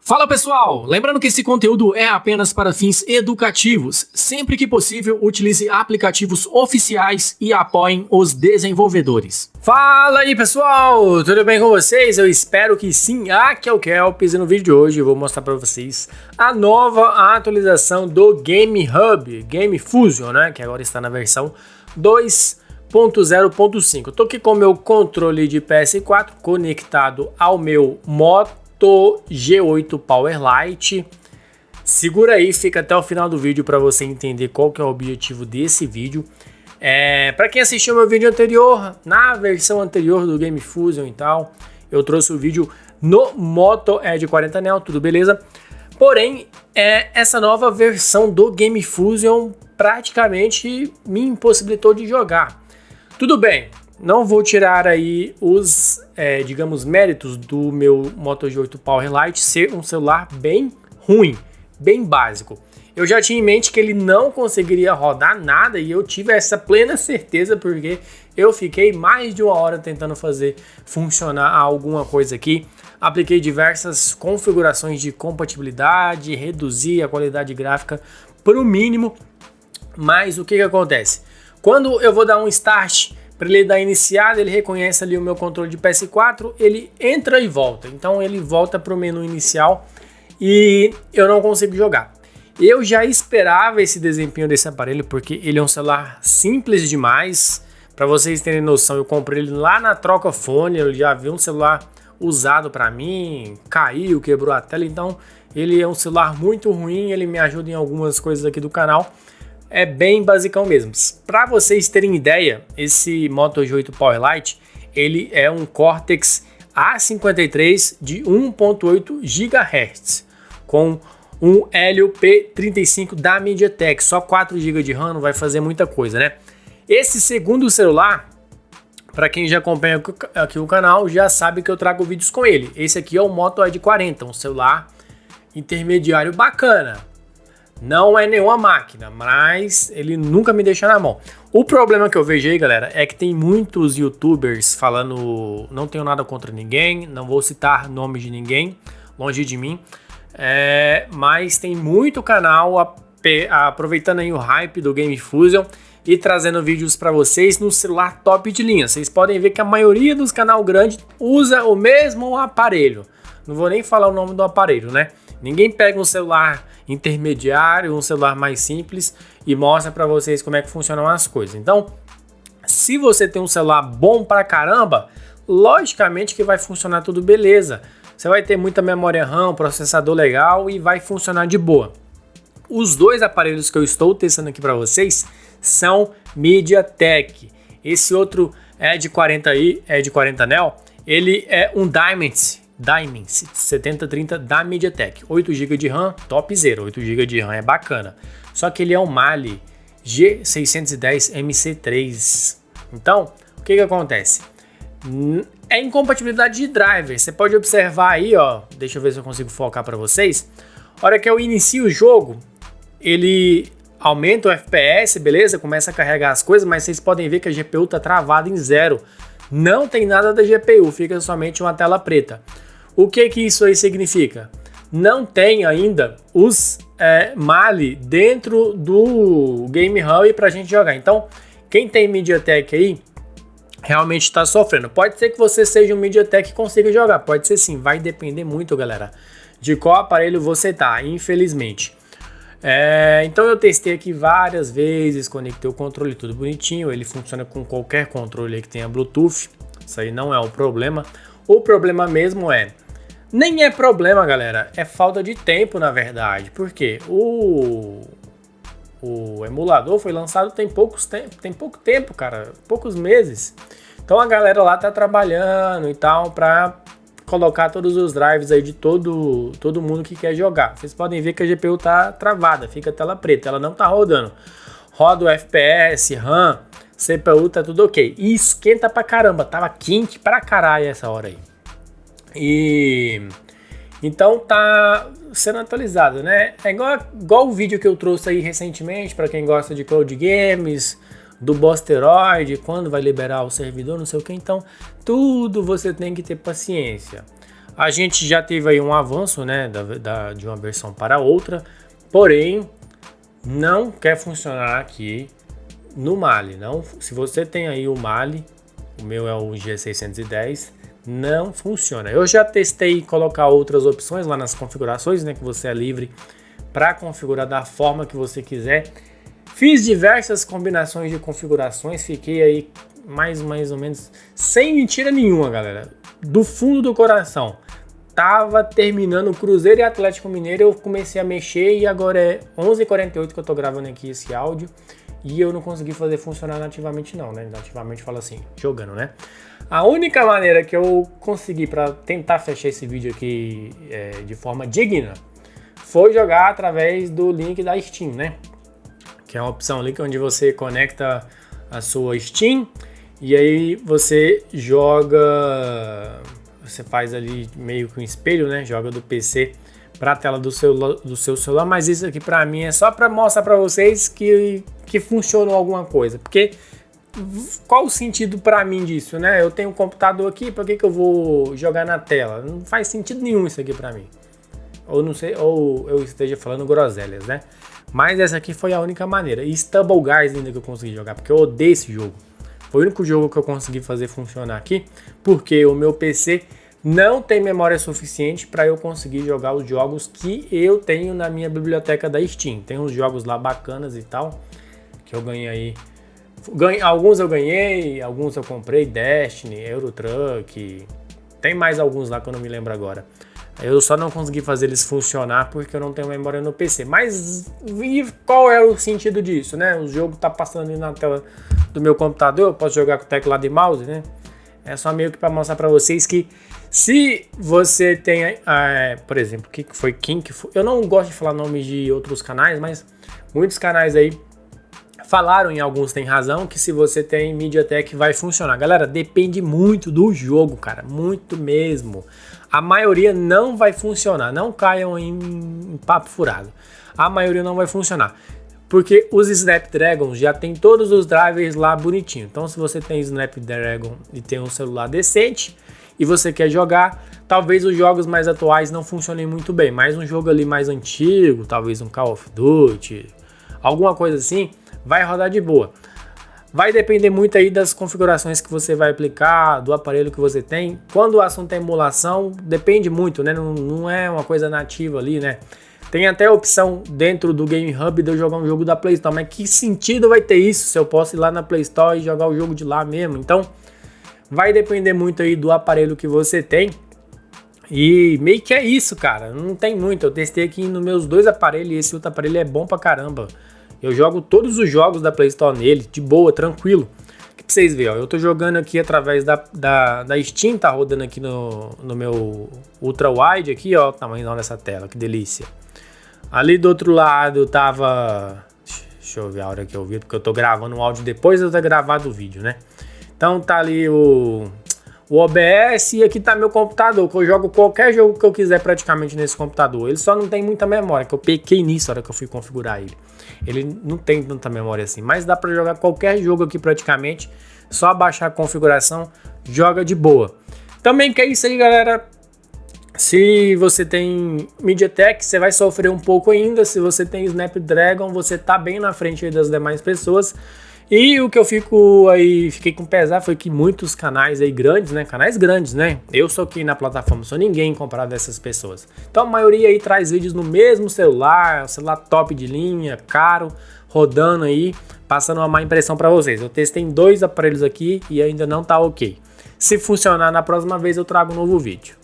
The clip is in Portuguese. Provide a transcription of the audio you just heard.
Fala pessoal, lembrando que esse conteúdo é apenas para fins educativos. Sempre que possível, utilize aplicativos oficiais e apoiem os desenvolvedores. Fala aí pessoal, tudo bem com vocês? Eu espero que sim. Aqui é o Kelps e no vídeo de hoje eu vou mostrar para vocês a nova atualização do Game Hub, Game Fusion, né? Que agora está na versão 2.0.5. Eu tô aqui com o meu controle de PS4 conectado ao meu Moto G8 Powerlite. Segura aí, fica até o final do vídeo para você entender qual que é o objetivo desse vídeo. Para quem assistiu meu vídeo anterior, na versão anterior do Game Fusion e tal, eu trouxe o vídeo no Moto Edge 40 Neo, tudo beleza? Porém, essa nova versão do Game Fusion praticamente me impossibilitou de jogar. Tudo bem, não vou tirar aí os, digamos, méritos do meu Moto G8 Powerlite ser um celular bem ruim, bem básico. Eu já tinha em mente que ele não conseguiria rodar nada e eu tive essa plena certeza porque eu fiquei mais de uma hora tentando fazer funcionar alguma coisa aqui. Apliquei diversas configurações de compatibilidade, reduzi a qualidade gráfica para o mínimo, mas o que acontece? Quando eu vou dar um start, para ele dar iniciada, ele reconhece ali o meu controle de PS4, ele entra e volta. Então ele volta para o menu inicial e eu não consigo jogar. Eu já esperava esse desempenho desse aparelho porque ele é um celular simples demais. Para vocês terem noção, eu comprei ele lá na Troca Fone, eu já vi um celular usado para mim, caiu, quebrou a tela. Então ele é um celular muito ruim, ele me ajuda em algumas coisas aqui do canal. É bem basicão mesmo. Para vocês terem ideia, esse Moto G8 Powerlite, ele é um Cortex A53 de 1.8 GHz com um Helio P35 da MediaTek. Só 4 GB de RAM não vai fazer muita coisa, né? Esse segundo celular, para quem já acompanha aqui o canal, já sabe que eu trago vídeos com ele. Esse aqui é o Moto Edge 40, um celular intermediário bacana. Não é nenhuma máquina, mas ele nunca me deixa na mão. O problema que eu vejo aí, galera, é que tem muitos youtubers falando, não tenho nada contra ninguém, não vou citar nome de ninguém, longe de mim, mas tem muito canal aproveitando aí o hype do Game Fusion e trazendo vídeos para vocês no celular top de linha. Vocês podem ver que a maioria dos canal grandes usa o mesmo aparelho. Não vou nem falar o nome do aparelho, né? Ninguém pega um celular intermediário, um celular mais simples e mostra para vocês como é que funcionam as coisas. Então, se você tem um celular bom pra caramba, logicamente que vai funcionar tudo beleza. Você vai ter muita memória RAM, processador legal e vai funcionar de boa. Os dois aparelhos que eu estou testando aqui para vocês são MediaTek. Esse outro Edge 40i, Edge 40 Neo, ele é um Dimensity 7030 da MediaTek, 8 GB de RAM, topzera, 8 GB de RAM é bacana. Só que ele é um Mali G610 MC3. Então, o que acontece? É incompatibilidade de driver. Você pode observar aí, ó, deixa eu ver se eu consigo focar para vocês. A hora que eu inicio o jogo, ele aumenta o FPS, beleza? Começa a carregar as coisas, mas vocês podem ver que a GPU tá travada em 0. Não tem nada da GPU, fica somente uma tela preta. O que isso aí significa? Não tem ainda os Mali dentro do Game Hub para a gente jogar. Então, quem tem MediaTek aí, realmente está sofrendo. Pode ser que você seja um MediaTek e consiga jogar, pode ser sim, vai depender muito, galera, de qual aparelho você tá, infelizmente. Então eu testei aqui várias vezes, conectei o controle tudo bonitinho, ele funciona com qualquer controle aí que tenha Bluetooth, isso aí não é o problema. O problema mesmo nem é problema, galera, é falta de tempo na verdade, porque o emulador foi lançado tem pouco tempo, cara, poucos meses. Então a galera lá tá trabalhando e tal para colocar todos os drives aí de todo mundo que quer jogar. Vocês podem ver que a GPU tá travada, fica a tela preta, ela não tá rodando. Roda o FPS, RAM, CPU, tá tudo ok. E esquenta pra caramba, tava quente pra caralho essa hora aí. E então tá sendo atualizado, né? É igual o vídeo que eu trouxe aí recentemente para quem gosta de Cloud Games, do Bosteroid, quando vai liberar o servidor, não sei o que. Então tudo você tem que ter paciência. A gente já teve aí um avanço, né, de uma versão para outra, porém não quer funcionar aqui no Mali. Não, se você tem aí o Mali, o meu é o G610, não funciona. Eu já testei colocar outras opções lá nas configurações, né, que você é livre para configurar da forma que você quiser. Fiz diversas combinações de configurações, fiquei aí mais ou menos sem mentira nenhuma, galera, do fundo do coração. Tava terminando o Cruzeiro e Atlético Mineiro, eu comecei a mexer e agora é 11h48 que eu tô gravando aqui esse áudio e eu não consegui fazer funcionar nativamente não, né? Nativamente fala assim, jogando, né? A única maneira que eu consegui para tentar fechar esse vídeo aqui de forma digna foi jogar através do link da Steam, né? Que é uma opção ali onde você conecta a sua Steam e aí você joga... Você faz ali meio que um espelho, né? Joga do PC para a tela do seu celular, mas isso aqui para mim é só para mostrar para vocês que funcionou alguma coisa. Porque qual o sentido para mim disso, né? Eu tenho um computador aqui, para que eu vou jogar na tela? Não faz sentido nenhum isso aqui para mim. Ou não sei, ou eu esteja falando groselhas, né? Mas essa aqui foi a única maneira. E Stumble Guys ainda que eu consegui jogar, porque eu odeio esse jogo. Foi o único jogo que eu consegui fazer funcionar aqui, porque o meu PC não tem memória suficiente para eu conseguir jogar os jogos que eu tenho na minha biblioteca da Steam. Tem uns jogos lá bacanas e tal, que eu ganhei aí. Alguns eu ganhei, alguns eu comprei, Destiny, Euro Truck, tem mais alguns lá que eu não me lembro agora. Eu só não consegui fazer eles funcionar porque eu não tenho memória no PC. Mas qual é o sentido disso, né? O jogo tá passando ali na tela do meu computador, eu posso jogar com teclado e mouse, né? É só meio que para mostrar para vocês que se você tem, por exemplo, quem que foi? Eu não gosto de falar nomes de outros canais, mas muitos canais aí falaram, e alguns têm razão, que se você tem MediaTek vai funcionar. Galera, depende muito do jogo, cara, muito mesmo. A maioria não vai funcionar, não caiam em papo furado. A maioria não vai funcionar, porque os Snapdragon já tem todos os drivers lá bonitinho. Então se você tem Snapdragon e tem um celular decente e você quer jogar, talvez os jogos mais atuais não funcionem muito bem, mas um jogo ali mais antigo, talvez um Call of Duty, alguma coisa assim, vai rodar de boa. Vai depender muito aí das configurações que você vai aplicar, do aparelho que você tem. Quando o assunto é emulação, depende muito, né? Não é uma coisa nativa ali, né? Tem até a opção dentro do Game Hub de eu jogar um jogo da Play Store, mas que sentido vai ter isso se eu posso ir lá na Play Store e jogar o jogo de lá mesmo? Então, vai depender muito aí do aparelho que você tem. E meio que é isso, cara. Não tem muito. Eu testei aqui nos meus dois aparelhos e esse outro aparelho é bom pra caramba. Eu jogo todos os jogos da Play Store nele, de boa, tranquilo. Aqui pra vocês verem, ó, eu tô jogando aqui através da Steam, tá rodando aqui no meu Ultra Wide aqui, ó, o tamanho dessa tela, que delícia. Ali do outro lado tava... Deixa eu ver a hora que eu vi, porque eu tô gravando o áudio depois de eu ter gravado o vídeo, né? Então tá ali o OBS e aqui tá meu computador, que eu jogo qualquer jogo que eu quiser praticamente nesse computador. Ele só não tem muita memória, que eu pequei nisso na hora que eu fui configurar ele. Ele não tem tanta memória assim, mas dá pra jogar qualquer jogo aqui praticamente. Só baixar a configuração, joga de boa. Também que é isso aí, galera. Se você tem MediaTek, você vai sofrer um pouco ainda. Se você tem Snapdragon, você tá bem na frente aí das demais pessoas. E o que eu fiquei com pesar foi que muitos canais aí grandes, né? Canais grandes, né? Eu sou aqui na plataforma, sou ninguém comparado a essas pessoas. Então a maioria aí traz vídeos no mesmo celular top de linha, caro, rodando aí, passando uma má impressão para vocês. Eu testei em 2 aparelhos aqui e ainda não tá ok. Se funcionar na próxima vez eu trago um novo vídeo.